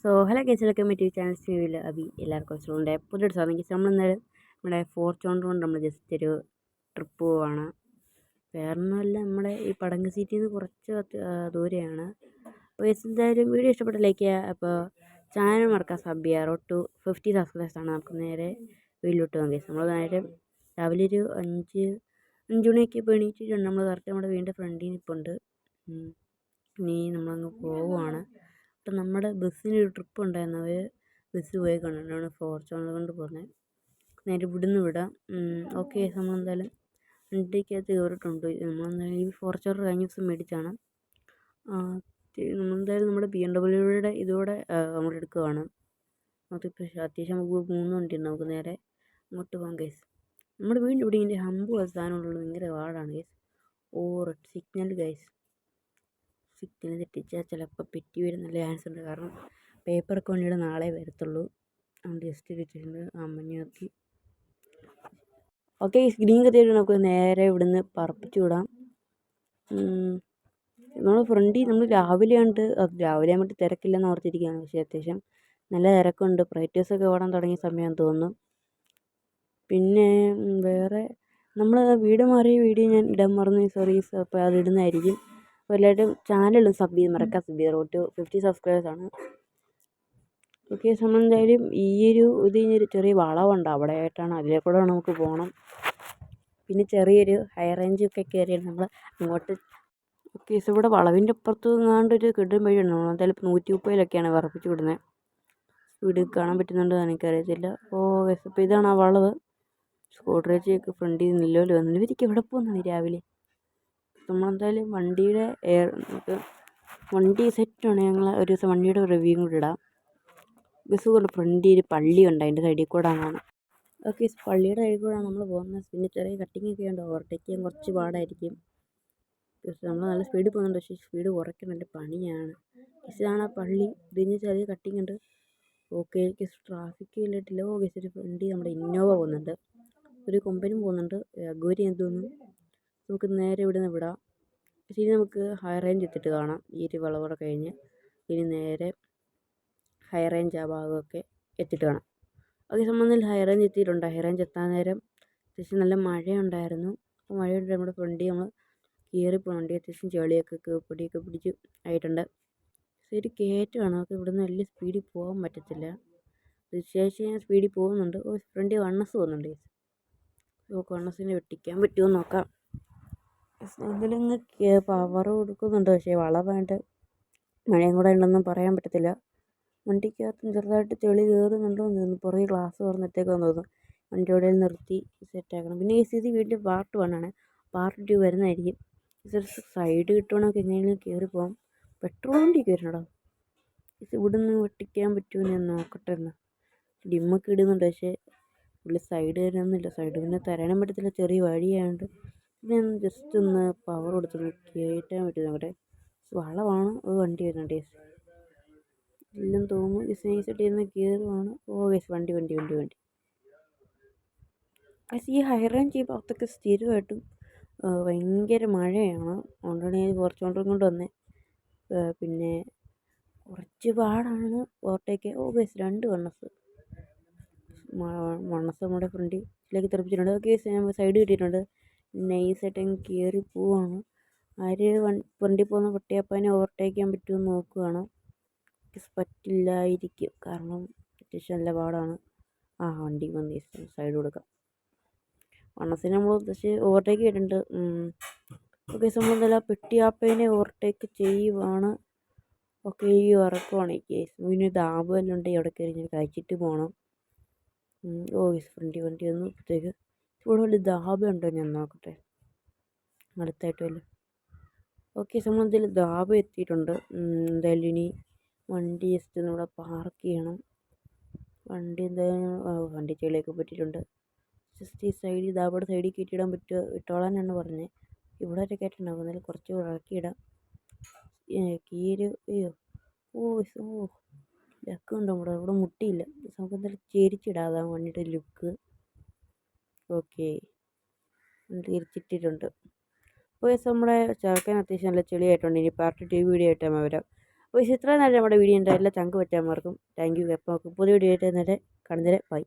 Hello guys, welcome to channel സ്റ്റീവിൽ അബി. എല്ലാവർക്കും സുഖമുണ്ട്. പുതിയൊരു സാധനം നമ്മളിന്നേരം നമ്മുടെ ഫോർച്യൂണർ കൊണ്ട് നമ്മൾ ജസ്റ്റ് ഒരു ട്രിപ്പ് പോവാണ്. വേറൊന്നുമല്ല, നമ്മുടെ ഈ പടങ്ങ് സീറ്റിൽ നിന്ന് കുറച്ച് ദൂരെയാണ്. അപ്പോൾ ഗൈസ്, എന്തായാലും വീഡിയോ ഇഷ്ടപ്പെട്ട ലൈക്ക് ചെയ്യുക. അപ്പോൾ ചാനൽ മറക്കാൻ സബ് ചെയ്യുക. റോഡ് ടു 50 സബ്സ്ക്രൈബേഴ്സാണ്. നമുക്ക് നേരെ വീട്ടിലോട്ട് പോകാം ഗൈസ്. നമ്മൾ നേരെ രാവിലെ ഒരു 5 മണിയൊക്കെ ഇപ്പോൾ എണീറ്റിട്ടുണ്ട്. നമ്മൾ കറക്റ്റ് നമ്മുടെ വീടിൻ്റെ ഫ്രണ്ടിൽ നിൽപ്പുണ്ട്. ഇനി നമ്മളങ്ങ് പോവുകയാണ്. അപ്പം നമ്മുടെ ബസ്സിനൊരു ട്രിപ്പ് ഉണ്ടായിരുന്നു. അവർ ബസ് പോയി കണ്ടിട്ടാണ് ഫോർച്യൂണർ കൊണ്ട് പോകുന്നത്. നേരെ ഇവിടുന്ന് വിടാം. ഓക്കെ, നമ്മളെന്തായാലും വണ്ടിക്കകത്ത് കയറിയിട്ടുണ്ട്. നമ്മളെന്തായാലും ഈ ഫോർച്യൂണർ കഴിഞ്ഞ ദിവസം മേടിച്ചാണ്. നമ്മളെന്തായാലും നമ്മുടെ BMW ഇതോടെ നമ്മൾ എടുക്കുകയാണ്. അതിപ്പോൾ അത്യാവശ്യം നമുക്ക് 3 വണ്ടിയുണ്ട്. നമുക്ക് നേരെ അങ്ങോട്ട് പോകാം ഗൈസ്. നമ്മുടെ വീണ്ടും ഇവിടെ ഇതിൻ്റെ ഹമ്പുള്ള സാധനമുള്ളത് ഭയങ്കര പാടാണ് guys. Red signal guys. Signal തെറ്റിച്ചാൽ ചിലപ്പോൾ പെറ്റി വരുന്നുള്ള ചാൻസ് ഉണ്ട്. കാരണം പേപ്പറൊക്കെ വണ്ടിയുടെ നാളെ വരത്തുള്ളൂ. അതുകൊണ്ട് ജസ്റ്റ് വെച്ചിട്ടുണ്ട്. മഞ്ഞ നോക്കി ഓക്കെ. ഗ്രീൻ കത്തിയിട്ട് നമുക്ക് നേരെ ഇവിടുന്ന് പറപ്പിച്ച് വിടാം. നമ്മൾ ഫ്രണ്ടിൽ നമ്മൾ രാവിലെ ആകുമ്പോൾ തിരക്കില്ലെന്ന് ഓർത്തിരിക്കുകയാണ്. പക്ഷേ അത്യാവശ്യം നല്ല തിരക്കുണ്ട്. പ്രൈറ്റേഴ്സൊക്കെ ഓടാൻ തുടങ്ങിയ സമയം തോന്നുന്നു. പിന്നെ വേറെ നമ്മൾ വീട് മാറിയ വീഡിയോ ഞാൻ ഇടാൻ മറന്നു, സോറി. അപ്പോൾ അതിടുന്നതായിരിക്കും. അപ്പോൾ എല്ലാവരും ചാനലും സബ് ചെയ്ത് മറക്കാൻ സബ് ചെയ്ത്. Road to 50 സബ്സ്ക്രൈബേഴ്സാണ്. ഓക്കെ, എന്തായാലും ഈ ഒരു ഇതിനൊരു ചെറിയ വളവുണ്ട്. അവിടെ ആയിട്ടാണ്, അതിലേക്കൂടെ നമുക്ക് പോകണം. പിന്നെ ചെറിയൊരു ഹൈ റേഞ്ചൊക്കെ കയറിയാണ് നമ്മൾ അങ്ങോട്ട്. ഓക്കെ, ഇവിടെ വളവിൻ്റെ അപ്പുറത്ത് എങ്ങാണ്ടൊരു കിട്ടും വഴിയുണ്ട്. നമ്മൾ എന്തായാലും 130-ലൊക്കെയാണ് വിറപ്പിച്ച് വിടുന്നത്. സ്പീഡ് കാണാൻ പറ്റുന്നുണ്ടോ എന്ന് എനിക്കറിയത്തില്ല. അപ്പോൾ ഇതാണ് ആ വളവ്. സ്കൂട്ടറേജൊക്കെ ഫ്രണ്ടിൽ നിന്നല്ലോ വന്നു. ഇവർക്ക് എവിടെ പോകുന്നതാണ് രാവിലെ. നമ്മളെന്തായാലും വണ്ടി സെറ്റാണ്. ഞങ്ങൾ ഒരു ദിവസം വണ്ടിയുടെ റിവ്യൂ കൂടെ ഇടാം. ബസ് കൊണ്ട് ഫ്രണ്ടിൽ ഒരു പള്ളിയുണ്ട്, അതിൻ്റെ സൈഡിൽ കൂടെ ആണ്. ഓക്കെ, പള്ളിയുടെ സൈഡിൽ കൂടെയാണ് നമ്മൾ പോകുന്നത്. പിന്നെ ചെറിയ കട്ടിങ്ങൊക്കെ ഉണ്ട്. ഓവർടേക്ക് ചെയ്യാൻ കുറച്ച് പാടായിരിക്കും. നമ്മൾ നല്ല സ്പീഡിൽ പോകുന്നുണ്ട്. പക്ഷേ സ്പീഡ് കുറയ്ക്കണം, എൻ്റെ പണിയാണ്. ഇതാണ് ആ പള്ളി. ഇതിന് ചെറിയ കട്ടിങ് ഉണ്ട്. ഓക്കെ, ട്രാഫിക് ഇല്ലായിട്ടില്ല. ഒരു ഫ്രണ്ടിൽ നമ്മുടെ ഇന്നോവ പോകുന്നുണ്ട്. ഒരു കൊമ്പനും പോകുന്നുണ്ട്. അഗോരി എന്ന് തോന്നുന്നു. നമുക്ക് നേരെ ഇവിടെ നിന്ന് വിടാം. ഇനി നമുക്ക് ഹൈ റേഞ്ച് എത്തിയിട്ട് കാണാം. ഈ ഒരു വളവോടെ കഴിഞ്ഞ് ഇനി നേരെ ഹൈ റേഞ്ച് ആ ഭാഗമൊക്കെ എത്തിയിട്ട് കാണാം. അതേ സംബന്ധിച്ച് ഹൈ റേഞ്ച് എത്തിയിട്ടുണ്ട്. ഹൈ റേഞ്ച് എത്താൻ നേരം അത്യാവശ്യം നല്ല മഴയുണ്ടായിരുന്നു. അപ്പോൾ മഴയുണ്ട്. നമ്മുടെ ഫ്രണ്ടിൽ നമ്മൾ കയറിപ്പോൾ വണ്ടി അത്യാവശ്യം ചെളിയൊക്കെ പൊടിയൊക്കെ പിടിച്ച് ആയിട്ടുണ്ട്. ഒരു കയറ്റമാണ്. നമുക്ക് ഇവിടുന്ന് വലിയ സ്പീഡിൽ പോകാൻ പറ്റത്തില്ല. തീർച്ചയായിട്ടും ഞാൻ സ്പീഡിൽ പോകുന്നുണ്ട്. ഫ്രണ്ടിൽ വണ്ണസ് പോകുന്നുണ്ട്. നമുക്ക് വണ്ണസിനെ വെട്ടിക്കാൻ പറ്റുമോ നോക്കാം. എന്തെങ്കിലും പവർ കൊടുക്കുന്നുണ്ട്. പക്ഷേ വളവായിട്ട് മഴയും കൂടെ ഉണ്ടെന്നും പറയാൻ പറ്റത്തില്ല. വണ്ടിക്കകത്ത് ചെറുതായിട്ട് ചെളി കയറുന്നുണ്ടോ എന്ന് തോന്നുന്നു. പുറകെ ഗ്ലാസ് തുറന്നിട്ടേക്കാന്ന് തോന്നുന്നു. വണ്ടിയോടെ നിർത്തി സെറ്റാക്കണം. പിന്നെ ഈ സ്ഥിതി വീട്ടിൽ പാർട്ട് 1 ആണ്. പാർട്ട് 2 വരുന്നതായിരിക്കും. സൈഡ് കിട്ടുവാണെങ്കിൽ എങ്ങനെയും കയറി പോകാം. പെട്രോൾ വണ്ടി കയറണടാ. ഇവിടുന്ന് വെട്ടിക്കാൻ പറ്റുമോ ഞാൻ നോക്കട്ടെ എന്ന്. ഡിമ്മൊക്കെ ഇടുന്നുണ്ട്. പക്ഷേ പുള്ളി സൈഡ് തരുന്നില്ല. സൈഡ് പിന്നെ തരാനും പറ്റത്തില്ല, ചെറിയ വഴിയായതുകൊണ്ട്. ഞാൻ ജസ്റ്റ് ഒന്ന് പവർ കൊടുത്തൊന്ന് കയറ്റാൻ പറ്റും. നമ്മുടെ വളവാണ്. വണ്ടി വരുന്നുണ്ട്. ഇല്ലെന്ന് തോന്നുന്നു. നൈസായിട്ട് ഇരുന്ന് കയറുവാണ്. വണ്ടി ഈ ഹൈ റേഞ്ച് ഈ ഭാഗത്തൊക്കെ സ്ഥിരമായിട്ടും ഭയങ്കര മഴയാണ്. അതുകൊണ്ടാണ് ഞാൻ കുറച്ചുകൊണ്ടും കൊണ്ട് വന്നത്. പിന്നെ കുറച്ച് പാടാണ് ഓവർടേക്ക്. 2 വണ്ണസ് നമ്മുടെ ഫ്രണ്ടിലേക്ക് തെറിപ്പിച്ചിട്ടുണ്ട്. ഞാൻ സൈഡ് കിട്ടിയിട്ടുണ്ട്. നൈസായിട്ട് കയറി പോവാണ്. ഫ്രണ്ടിൽ പോകുന്ന പട്ടിയപ്പനെ ഓവർടേക്ക് ചെയ്യാൻ പറ്റുമെന്ന് നോക്കുകയാണ്. പറ്റില്ലായിരിക്കും, കാരണം അത്യാവശ്യം നല്ല പാടാണ്. വണ്ടി വന്ന് സൈഡ് കൊടുക്കാം. വണ്ണസിനെ നമ്മൾ ഉദ്ദേശിച്ച് ഓവർടേക്ക് ചെയ്തിട്ടുണ്ട്. ഓക്കെ, നമ്മളെന്തായാലും ആ പെട്ടിയാപ്പേനെ ഓവർടേക്ക് ചെയ്യുവാണ്. ഓക്കെ, ഈ ഉറക്കമാണ് ഈ കേസ്. പിന്നെ ദാബെല്ലാം ഉണ്ട്. അവിടെ കയറി ഞാൻ കഴിച്ചിട്ട് പോകണം. ഫ്രണ്ടി വണ്ടി വന്നു. അപ്പോഴത്തേക്ക് ഇവിടെ വലിയ ദാബ ഉണ്ടോ ഞാൻ നോക്കട്ടെ അടുത്തായിട്ട് വല്ല. ഓക്കെ, നമ്മളെന്തായാലും ദാബ എത്തിയിട്ടുണ്ട്. എന്തായാലും ഇനി വണ്ടി ജസ്റ്റ് ഒന്നിവിടെ പാർക്ക് ചെയ്യണം. വണ്ടി എന്തായാലും വണ്ടി ചെളിയൊക്കെ പറ്റിയിട്ടുണ്ട്. ജസ്റ്റ് ഈ സൈഡിൽ ദാബയുടെ സൈഡിൽ കയറ്റിയിടാൻ പറ്റുമോ? ഇട്ടോളാനാണ് പറഞ്ഞത്. ഇവിടെ വരെ കയറ്റുണ്ടാകും. എന്നാലും കുറച്ച് ഇറക്കിയിടാം. കീര് ലക്കുണ്ടോ ഇവിടെ മുട്ടിയില്ല. നമുക്ക് എന്തായാലും ചെരിച്ചിടാം വണ്ടിയുടെ ലുക്ക്. ഓക്കെ, തിരിച്ചിട്ടിട്ടുണ്ട്. അപ്പോൾ നമ്മുടെ ചേർക്കാൻ അത്യാവശ്യം നല്ല ചെളിയായിട്ടുണ്ട്. ഇനി പാർട്ട് 2 വീഡിയോ ആയിട്ട് വരാം. അപ്പോൾ ഇത്രയും നേരം നമ്മുടെ വീഡിയോ ഉണ്ട്. എല്ലാ ചങ്ക് പറ്റാൻ മാർക്കും താങ്ക് യു. എപ്പോൾ പുതിയ വീഡിയോ ആയിട്ട് നേരെ കാണുന്നവരെ ബൈ.